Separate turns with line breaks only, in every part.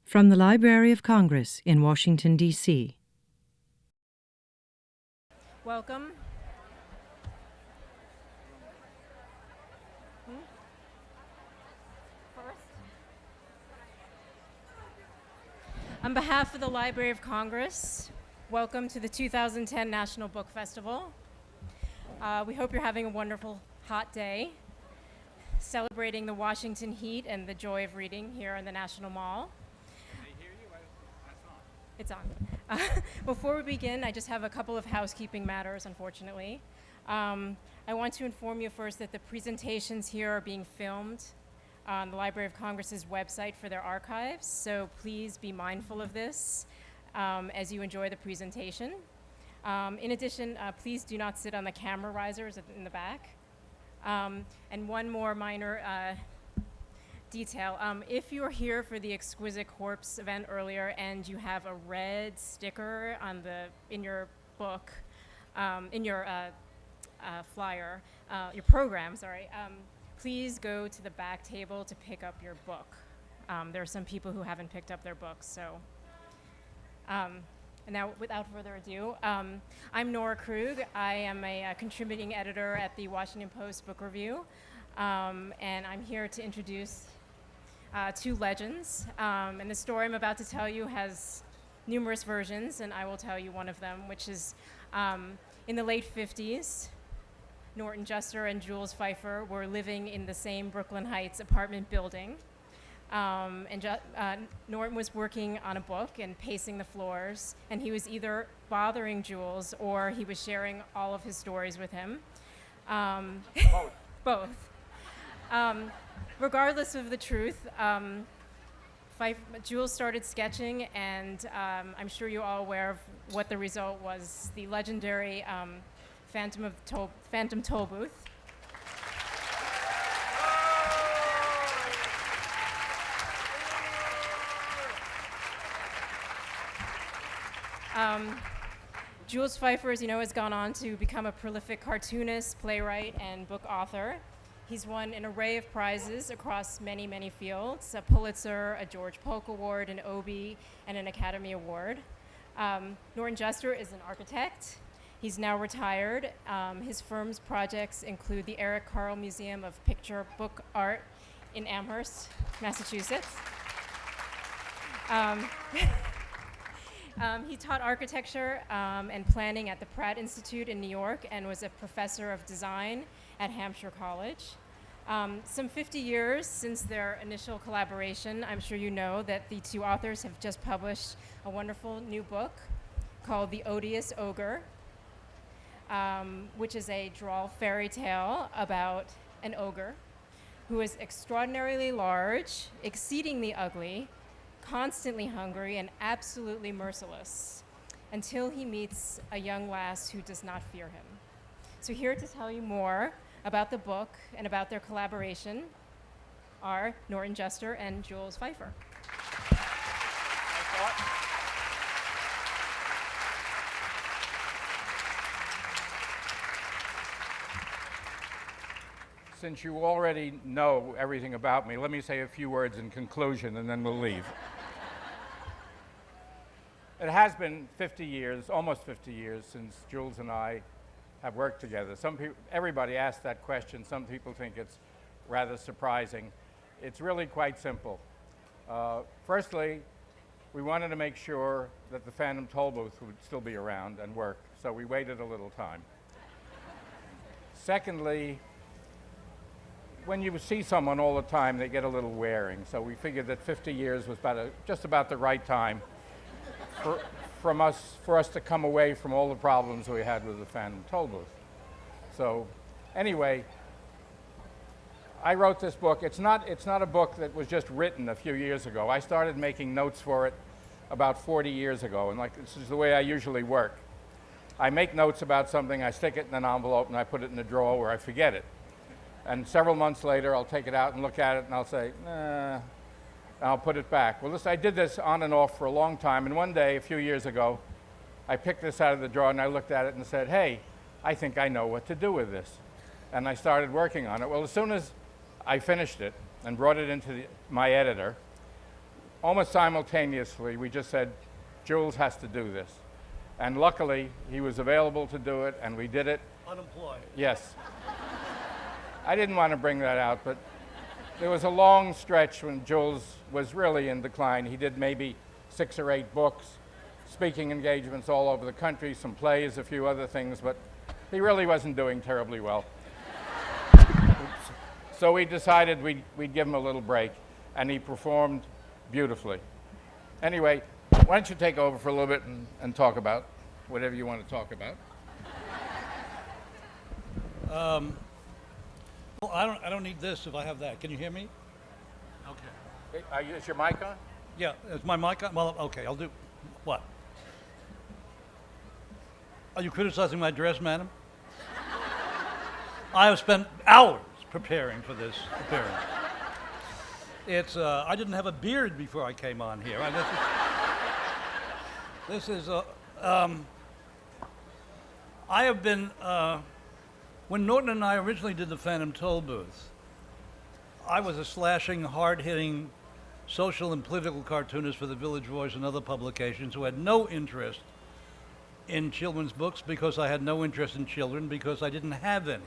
From the Library of Congress in Washington, D.C.
Welcome. First, on behalf of the Library of Congress, welcome to the 2010 National Book Festival. We hope you're having a wonderful hot day, celebrating the Washington heat and the joy of reading here in the National Mall. It's on. Before we begin, I just have a couple of housekeeping matters, unfortunately. I want to inform you first that the presentations here are being filmed on the Library of Congress's website for their archives, so please be mindful of this as you enjoy the presentation. In addition, please do not sit on the camera risers in the back. And one more minor detail. If you're here for the Exquisite Corpse event earlier and you have a red sticker in your book, in your flyer, your program, please go to the back table to pick up your book. There are some people who haven't picked up their books, so. And now, without further ado, I'm Nora Krug. I am a contributing editor at the Washington Post Book Review, and I'm here to introduce two legends. And the story I'm about to tell you has numerous versions, and I will tell you one of them, which is in the late 50s, Norton Juster and Jules Feiffer were living in the same Brooklyn Heights apartment building. Norton was working on a book and pacing the floors, and he was either bothering Jules or he was sharing all of his stories with him. Both. Regardless of the truth, Jules started sketching, and I'm sure you're all aware of what the result was, the legendary Phantom Tollbooth. Jules Feiffer, as you know, has gone on to become a prolific cartoonist, playwright, and book author. He's won an array of prizes across many, many fields, a Pulitzer, a George Polk Award, an Obie, and an Academy Award. Norton Juster is an architect. He's now retired. His firm's projects include the Eric Carle Museum of Picture Book Art in Amherst, Massachusetts. He taught architecture and planning at the Pratt Institute in New York and was a professor of design at Hampshire College. Some 50 years since their initial collaboration, I'm sure you know that the two authors have just published a wonderful new book called The Odious Ogre, which is a droll fairy tale about an ogre who is extraordinarily large, exceedingly ugly, constantly hungry, and absolutely merciless until he meets a young lass who does not fear him. So here to tell you more about the book and about their collaboration are Norton Juster and Jules Feiffer.
Since you already know everything about me, let me say a few words in conclusion and then we'll leave. It has been 50 years, almost 50 years, since Jules and I have worked together. Everybody asks that question. Some people think it's rather surprising. It's really quite simple. Firstly, we wanted to make sure that the Phantom Tollbooth would still be around and work, so we waited a little time. Secondly, when you see someone all the time, they get a little wearing, so we figured that 50 years was just about the right time for us to come away from all the problems we had with the Phantom Tollbooth. So anyway, I wrote this book. It's not a book that was just written a few years ago. I started making notes for it about 40 years ago, and this is the way I usually work. I make notes about something, I stick it in an envelope, and I put it in a drawer where I forget it. And several months later, I'll take it out and look at it, and I'll say, and I'll put it back. Well, I did this on and off for a long time, and one day, a few years ago, I picked this out of the drawer, and I looked at it and said, hey, I think I know what to do with this. And I started working on it. Well, as soon as I finished it and brought it into my editor, almost simultaneously, we just said, Jules has to do this. And luckily, he was available to do it, and we did it.
Unemployed.
Yes. I didn't want to bring that out, but there was a long stretch when Jules was really in decline. He did maybe 6 or 8 books, speaking engagements all over the country, some plays, a few other things, but he really wasn't doing terribly well. So we decided we'd give him a little break, and he performed beautifully. Anyway, why don't you take over for a little bit and talk about whatever you want to talk about?
Well, I don't need this if I have that. Can you hear me? Okay.
Is your mic on?
Yeah, is my mic on? Well, okay, I'll do, what? Are you criticizing my dress, madam? I have spent hours preparing for this appearance. It's, I didn't have a beard before I came on here. I have been, when Norton and I originally did the Phantom Tollbooth, I was a slashing, hard-hitting social and political cartoonist for the Village Voice and other publications who had no interest in children's books because I had no interest in children because I didn't have any.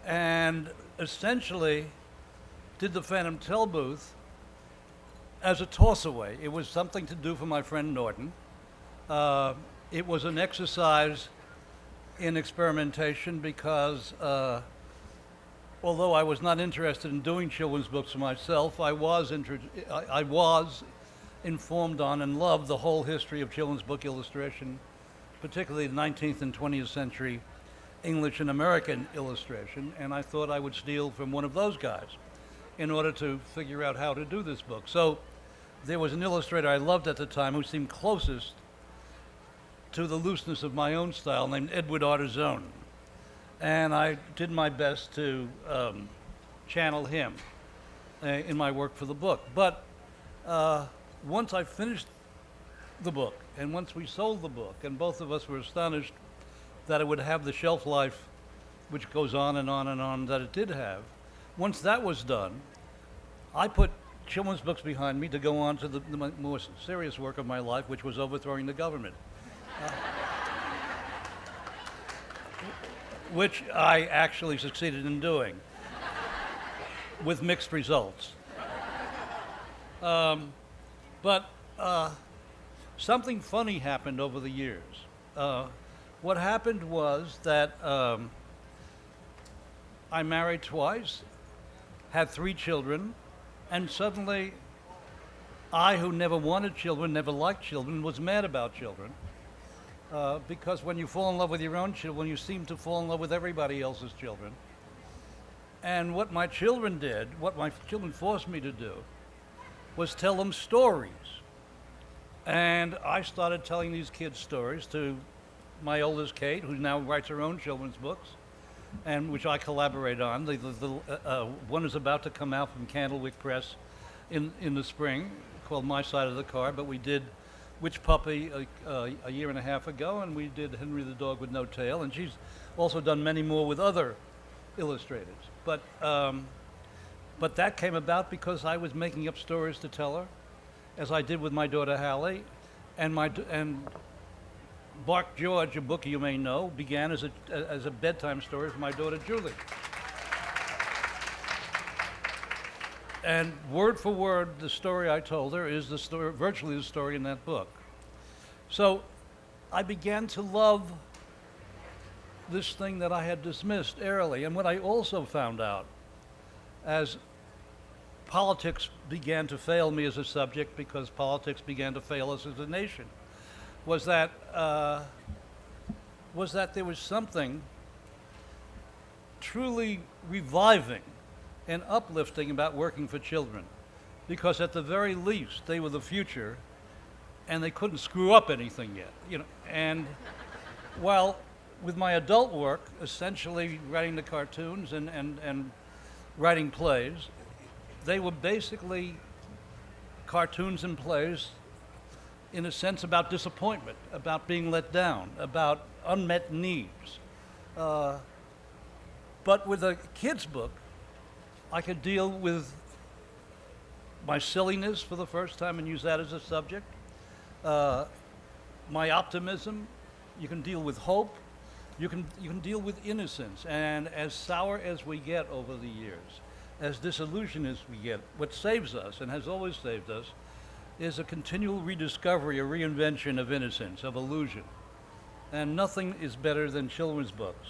And essentially did the Phantom Tollbooth as a toss-away. It was something to do for my friend Norton. It was an exercise in experimentation because although I was not interested in doing children's books for myself, I was informed on and loved the whole history of children's book illustration, particularly the 19th and 20th century English and American illustration, and I thought I would steal from one of those guys in order to figure out how to do this book. So there was an illustrator I loved at the time who seemed closest to the looseness of my own style named Edward Artizone. And I did my best to channel him in my work for the book. But once I finished the book, and once we sold the book, and both of us were astonished that it would have the shelf life, which goes on and on and on, that it did have, once that was done, I put children's books behind me to go on to the more serious work of my life, which was overthrowing the government. Which I actually succeeded in doing, with mixed results. But something funny happened over the years. What happened was that I married twice, had 3 children, and suddenly I, who never wanted children, never liked children, was mad about children. Because when you fall in love with your own children, you seem to fall in love with everybody else's children. And what my children did, what my children forced me to do, was tell them stories. And I started telling these kids stories to my oldest, Kate, who now writes her own children's books, and which I collaborate on. One is about to come out from Candlewick Press in the spring, called My Side of the Car, but we did Witch Puppy a year and a half ago, and we did Henry the Dog with No Tail, and she's also done many more with other illustrators. But that came about because I was making up stories to tell her, as I did with my daughter Hallie, and Bark George, a book you may know, began as a bedtime story for my daughter Julie. And word for word, the story I told her is the story, virtually the story in that book. So I began to love this thing that I had dismissed early. And what I also found out, as politics began to fail me as a subject, because politics began to fail us as a nation, was that there was something truly reviving and uplifting about working for children, because at the very least they were the future, and they couldn't screw up anything yet, you know. And while with my adult work, essentially writing the cartoons and writing plays, they were basically cartoons and plays in a sense about disappointment, about being let down, about unmet needs. But with a kid's book, I could deal with my silliness for the first time and use that as a subject. My optimism, you can deal with hope, you can deal with innocence, and as sour as we get over the years, as disillusioned as we get, what saves us and has always saved us is a continual rediscovery, a reinvention of innocence, of illusion. And nothing is better than children's books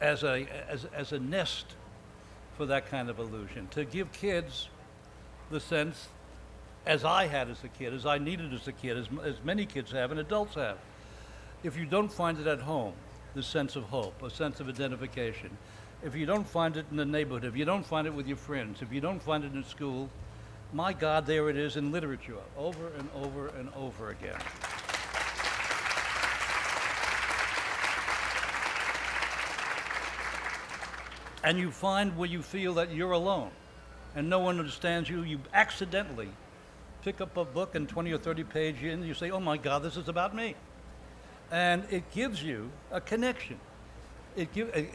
as a nest for that kind of illusion, to give kids the sense, as I had as a kid, as I needed as a kid, as many kids have and adults have. If you don't find it at home, the sense of hope, a sense of identification, if you don't find it in the neighborhood, if you don't find it with your friends, if you don't find it in school, my God, there it is in literature, over and over and over again. And you find where you feel that you're alone and no one understands you. You accidentally pick up a book and 20 or 30 pages in, you say, oh my God, this is about me. And it gives you a connection. It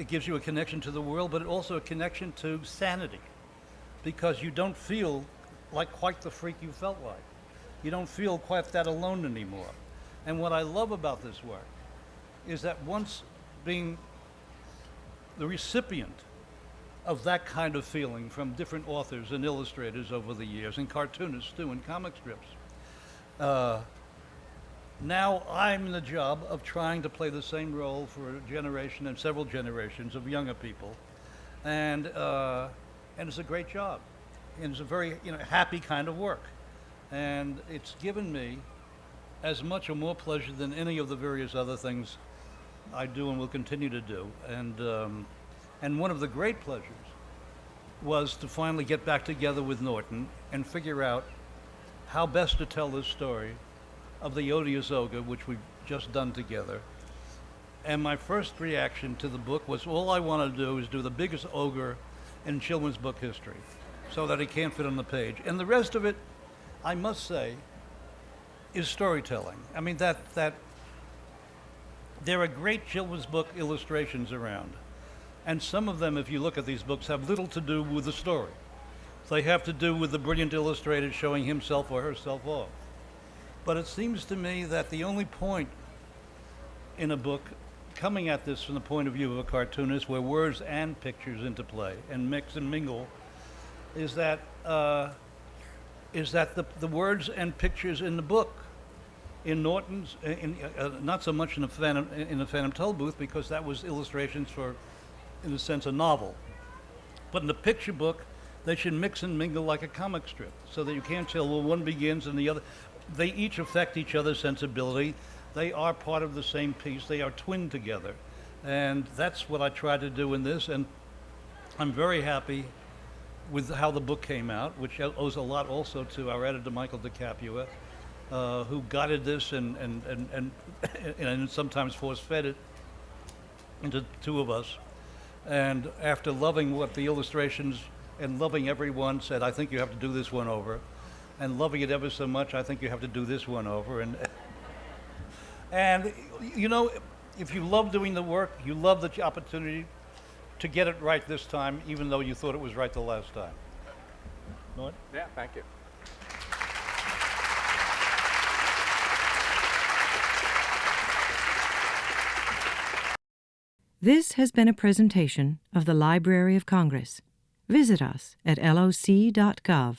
gives you a connection to the world, but also a connection to sanity, because you don't feel like quite the freak you felt like. You don't feel quite that alone anymore. And what I love about this work is that once being the recipient of that kind of feeling from different authors and illustrators over the years, and cartoonists too, and comic strips, now I'm in the job of trying to play the same role for a generation and several generations of younger people, and it's a great job, and it's a very happy kind of work, and it's given me as much or more pleasure than any of the various other things I do and will continue to do, and one of the great pleasures was to finally get back together with Norton and figure out how best to tell this story of the Odious Ogre, which we've just done together. And my first reaction to the book was, all I want to do is do the biggest ogre in children's book history, so that he can't fit on the page. And the rest of it, I must say, is storytelling. I mean, that there are great children's book illustrations around. And some of them, if you look at these books, have little to do with the story. They have to do with the brilliant illustrator showing himself or herself off. But it seems to me that the only point in a book, coming at this from the point of view of a cartoonist, where words and pictures interplay and mix and mingle, is that the words and pictures in the book, in Norton's, not so much in the Phantom Tollbooth, because that was illustrations for, in a sense, a novel. But in the picture book, they should mix and mingle like a comic strip, so that you can't tell where one begins and the other. They each affect each other's sensibility. They are part of the same piece. They are twinned together. And that's what I tried to do in this, and I'm very happy with how the book came out, which owes a lot also to our editor, Michael de Capua, who guided this and sometimes force-fed it into two of us. And after loving what the illustrations and loving everyone, said, I think you have to do this one over. And loving it ever so much, I think you have to do this one over. And if you love doing the work, you love the opportunity to get it right this time, even though you thought it was right the last time. Norton?
Yeah, thank you.
This has been a presentation of the Library of Congress. Visit us at loc.gov.